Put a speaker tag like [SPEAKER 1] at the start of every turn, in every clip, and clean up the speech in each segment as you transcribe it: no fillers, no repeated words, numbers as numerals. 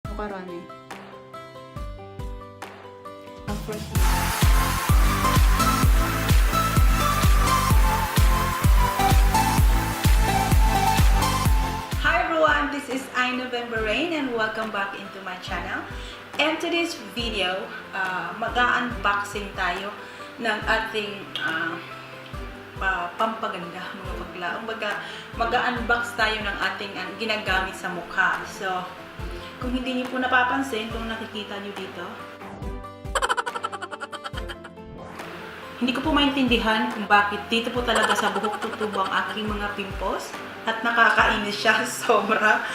[SPEAKER 1] Karami. Ang first. Hi everyone, this is November Rain and welcome back into my channel. And today's video, mag-unboxing tayo ng ating pampaganda, mga bakla. Mag-unbox tayo ng ating ginagamit sa mukha. So, kung hindi niyo po napapansin, kung nakikita niyo dito, hindi ko po maintindihan kung bakit dito po talaga sa buhok tutubo ang aking mga pimples. At nakakainis siya, sobra.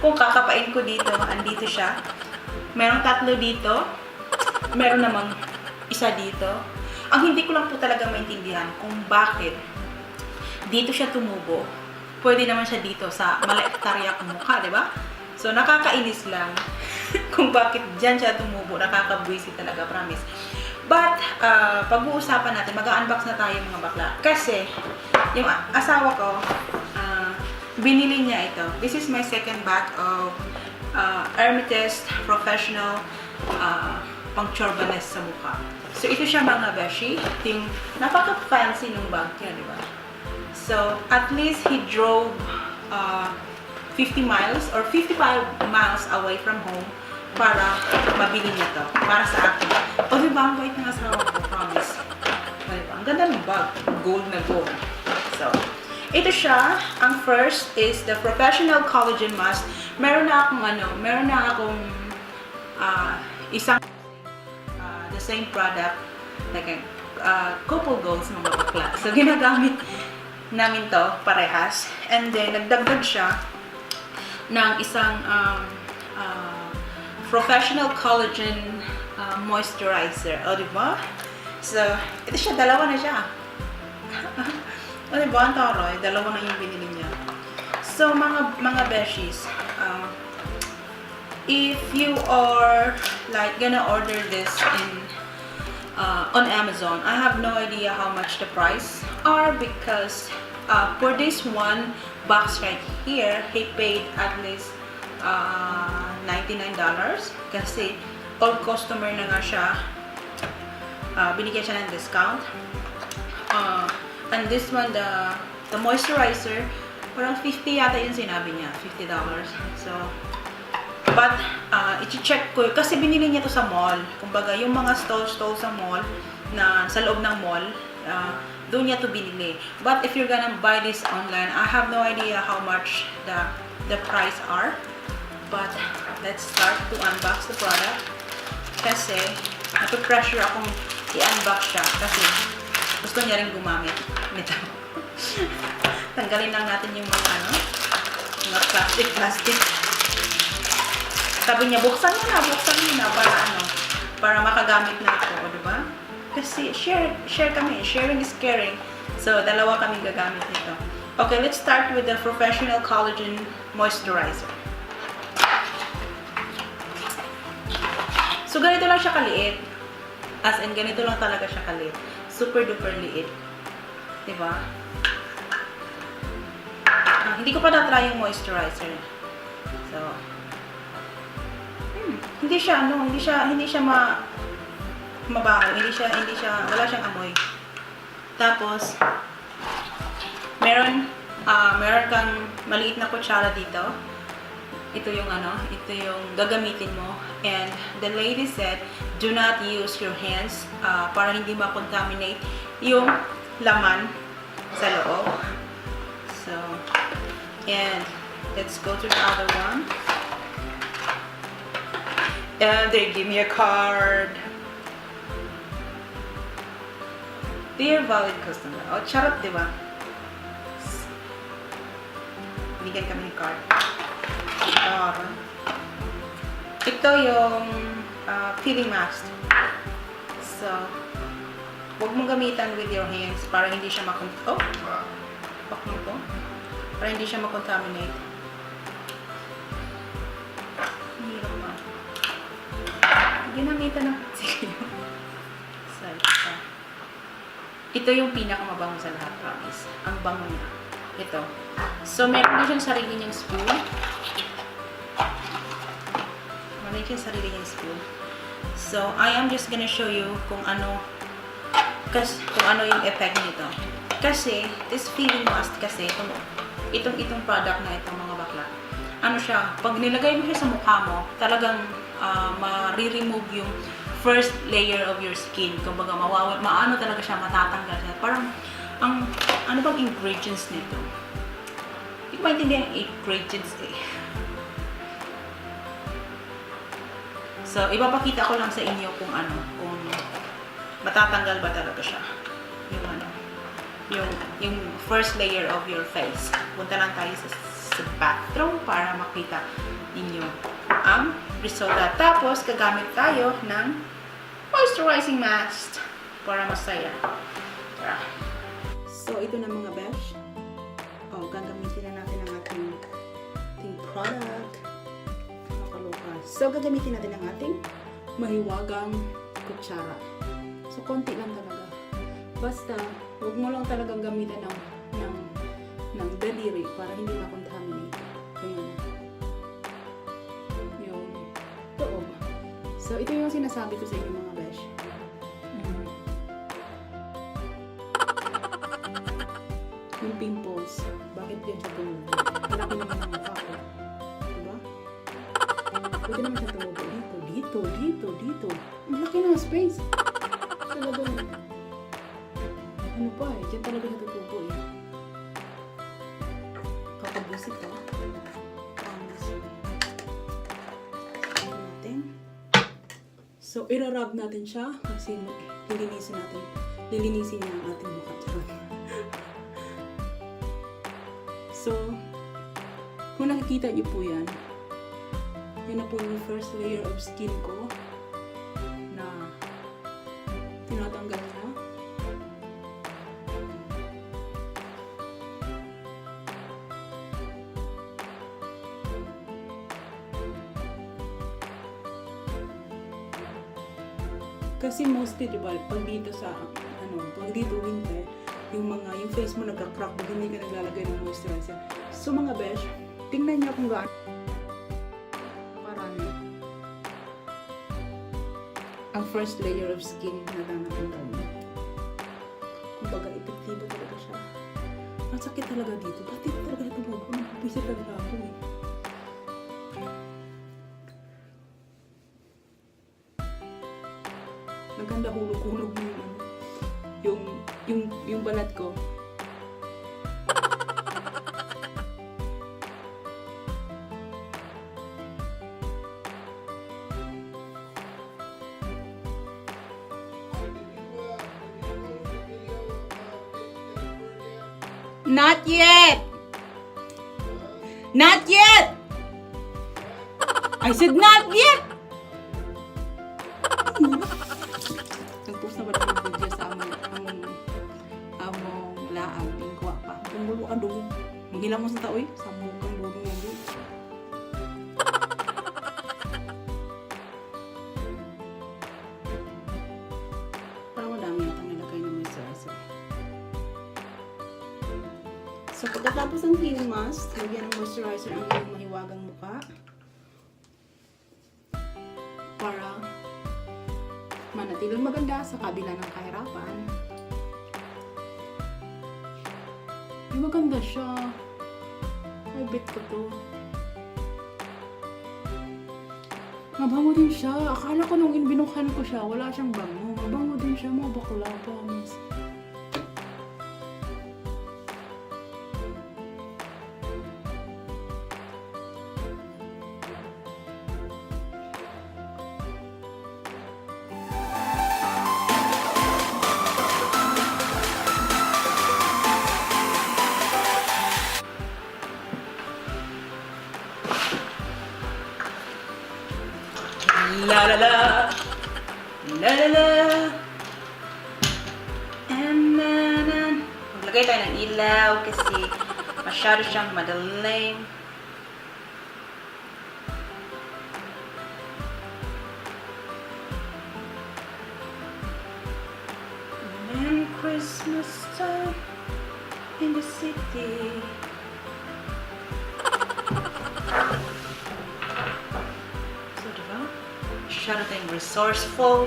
[SPEAKER 1] Kung kakapain ko dito, andito siya. Merong 3 dito. Meron namang isa dito. Ang hindi ko lang po talaga maintindihan kung bakit dito siya tumubo. Pwede naman siya dito sa malektarya kong mukha, di ba? So, nakakainis lang kung bakit dyan siya tumubo. Nakakabwisit talaga, promise. But, pag-uusapan natin, mag-unbox na tayo mga bakla. Kasi, yung asawa ko, binili niya ito. This is my second bag of Hermetise professional pang-chorbanes sa mukha. So, ito siya mga beshi. Yung napaka-fancy nung bag niya, di ba? So, at least he drove 50 miles or 55 miles away from home para mabili niya to. Para sa akin. O diba, ang bait ng asawa ko, promise. Diba? Ang ganda ng bag. Gold na gold. So, ito siya. Ang first is the Professional Collagen Mask. Meron na akong isang the same product, like couple goals mga bakla. So, ginagamit namin to parehas. And then, nagdagdag siya ng isang Professional Collagen Moisturizer. O, diba? So, ito siya. Dalawa na siya. O, diba? Ang toroy. Dalawa na yung binili niya. So, mga beshies, if you are like gonna order this on Amazon, I have no idea how much the price are because for this one box right here, he paid at least $99 kasi all customer na nga siya. Binigyan siya ng discount. And this one, the moisturizer, parang 50 yata yung sinabi niya, $50. So, but i-check ko kasi binili niya to sa mall. Kumbaga, yung mga stall sa mall, na sa loob ng mall, doon niya to binili. But if you're gonna buy this online, I have no idea how much the price are. But let's start to unbox the product. Kasi nape-pressure akong i-unbox siya kasi gusto niya rin gumamit nito. Tanggalin lang natin yung mga plastic. Sabi niya, buksan mo na para makagamit na ito, di ba? Kasi share kami. Sharing is caring. So, dalawa kami gagamit nito. Okay, let's start with the Professional Collagen Moisturizer. So, ganito lang siya kaliit. As in, ganito lang talaga siya kaliit. Super duper liit. Diba? Hindi ko pa na-try yung moisturizer. So, hindi siya mabaho. Wala siyang amoy. Tapos, meron kang maliit na kutsara dito. Ito yung gagamitin mo. And the lady said, do not use your hands para hindi ma-contaminate yung laman sa loob. So, and let's go to the other one. And they give me a card. Dear valid customer. Oh, charot, diba? Bigyan kami ng card. Ito yung peeling mask. So, huwag mong gamitan with your hands para hindi siya para hindi siya makontaminate. Hirap pa. Ginamitan ng kutsilyo. So, ito yung pinakamabango sa lahat, promise. Ang bango niya. Ito. So, meron din siyang sarili niyang spoon. Marinig yung sarili niyang spill. So, I am just gonna show you kung ano yung effect nito. Kasi, this feeling mask kasi, itong product na itong mga bakla, ano siya, pag nilagay mo siya sa mukha mo, talagang ma-remove yung first layer of your skin. Kumbaga, maano talaga siya, matatanggal siya. Parang, ano bang ingredients nito? Hindi ko maintindihan yung ingredients eh. So, ipapakita ko lang sa inyo kung matatanggal ba talaga siya. Yung first layer of your face. Punta lang tayo sa bathroom para makita ninyo ang resulta. Tapos, gagamit tayo ng moisturizing mask para masaya. Tara. So, ito na mga besh. Gagamitin na natin ang ating product. Nakaloka. So, gagamitin natin ang ating mahiwagang kutsara. So, konti lang talaga. Basta, huwag mo lang talagang gamitan ng daliri para hindi makontaminate. Yung tuog. So, ito yung sinasabi ko sa inyo mga besh. Yung pimples, bakit yan siya tumubo? Malaki naman ang mukha ko. Diba? Pwede naman siya tumubo. Dito. Ang laki ng space. Talagang, ano pa eh, dyan talaga siya tutubo eh. Kakabusit ka. So, irarab natin siya kasi lilinisin niya ang ating mukha. So, kung nakikita niyo po yan na po yung first layer of skin ko na tinatanggal niya. Kasi mostly, diba, pag dito winter, yung face mo nagka-crack pag hindi ka naglalagay ng moisturizer. So mga besh, tingnan niyo kung gaano karami ang first layer of skin na natanggal mo. Kumbaga, epektibo talaga siya. Ang sakit talaga dito. Bakit talaga ito mo? Napisit talaga ako eh. Naganda hulog-hulog mo yung balat ko. Not yet! Not yet! I said not yet! Nag-post na ba ng video sa among laang pingkwa pa. Tunggulo ka doon. Maghilang mo sa taoy. Sambo kang doon yan doon. Parang madami yata nilagay ng moisturizer. So, pagkatapos ng cleaning mask, lagyan ng moisturizer ang iyong mahiwagang mukha para manatiling maganda sa kabila ng kahirapan. Maganda siya. Ay, bet ko to. Mabango din siya. Akala ko nung binukhan ko siya, wala siyang bango. Mabango din siya, mga bakla, promise. La la la, la la la, and then maglagay tayo ng ilaw kasi masyado siyang madaling. And Christmas time in the city. So, diba? masyado tayong resourceful.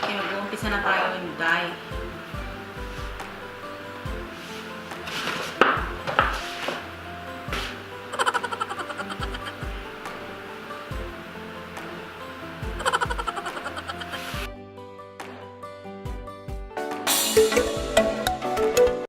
[SPEAKER 1] Okay, mag-uumpisa na tayo yung dye.